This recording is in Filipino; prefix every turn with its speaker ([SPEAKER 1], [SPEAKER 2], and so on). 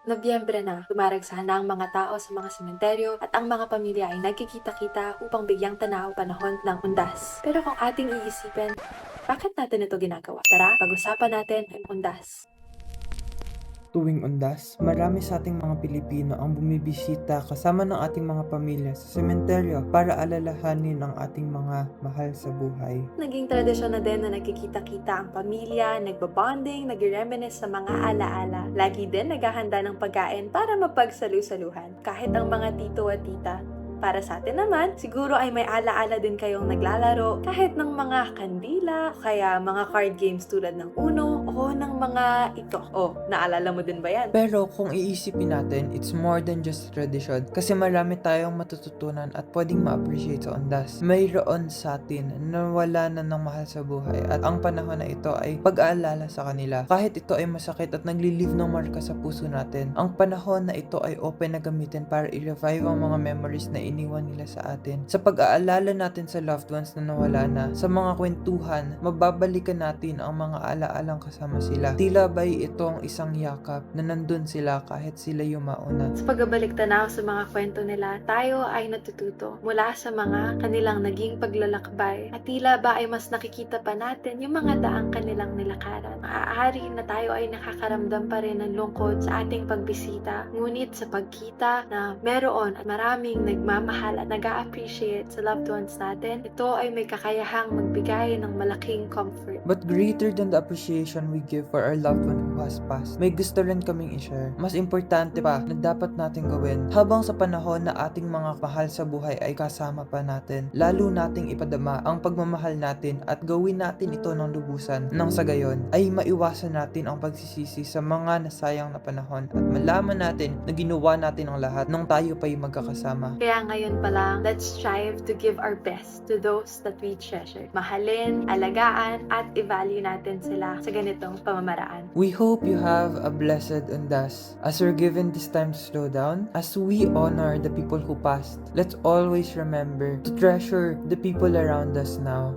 [SPEAKER 1] Nobyembre na, dumaragsa na ang mga tao sa mga sementeryo at ang mga pamilya ay nagkikita-kita upang bigyang tanaw panahon ng undas. Pero kung ating iisipin, bakit natin ito ginagawa? Tara, pag-usapan natin ang undas.
[SPEAKER 2] Tuwing undas, marami sa ating mga Pilipino ang bumibisita kasama ng ating mga pamilya sa sementeryo para alalahanin ang ating mga mahal sa buhay.
[SPEAKER 1] Naging tradisyon na din na nagkikita-kita ang pamilya, nagbabonding, nagre-reminisce sa mga alaala. Lagi din naghahanda ng pagkain para mapagsalu-saluhan. Kahit ang mga tito at tita. Para sa atin naman, siguro ay may alaala din kayong naglalaro kahit ng mga kandila, kaya mga card games tulad ng Uno o ng mga ito. Oh, naalala mo din ba yan?
[SPEAKER 2] Pero kung iisipin natin, it's more than just tradition kasi marami tayong matututunan at pwedeng ma-appreciate sa undas. Mayroon sa atin na wala na ng mahal sa buhay at ang panahon na ito ay pag-aalala sa kanila. Kahit ito ay masakit at nagli-leave ng marka sa puso natin, ang panahon na ito ay open na gamitin para i-revive ang mga memories na iniwan nila sa atin. Sa pag-aalala natin sa loved ones na nawala na, sa mga kwentuhan, mababalikan natin ang mga alaalang kasama sila. Tila ba'y itong isang yakap na nandun sila kahit sila yung mauna.
[SPEAKER 1] Sa pagbabalik tanaw sa mga kwento nila, tayo ay natututo mula sa mga kanilang naging paglalakbay at tila ba ay mas nakikita pa natin yung mga daang kanilang nilakaran. Maaari na tayo ay nakakaramdam pa rin ng lungkot sa ating pagbisita, ngunit sa pagkita na meron at maraming nagmamahal at nag-a-appreciate sa loved ones natin, ito ay may kakayahang magbigay ng malaking comfort.
[SPEAKER 2] But greater than the appreciation we give for our loved one who has passed, may gusto rin kaming i-share. Mas importante pa na dapat natin gawin habang sa panahon na ating mga mahal sa buhay ay kasama pa natin. Lalo nating ipadama ang pagmamahal natin at gawin natin ito ng lubusan. Nang sa gayon ay maiwasan natin ang pagsisisi sa mga nasayang na panahon at malaman natin na ginawa natin ang lahat nang tayo pa'y magkakasama.
[SPEAKER 1] Kaya ngayon pa lang, let's strive to give our best to those that we treasure. Mahalin, alagaan, at i-value natin sila sa ganitong pamamaraan.
[SPEAKER 2] We hope you have a blessed undas. As we're given this time to slow down, as we honor the people who passed, let's always remember to treasure the people around us now.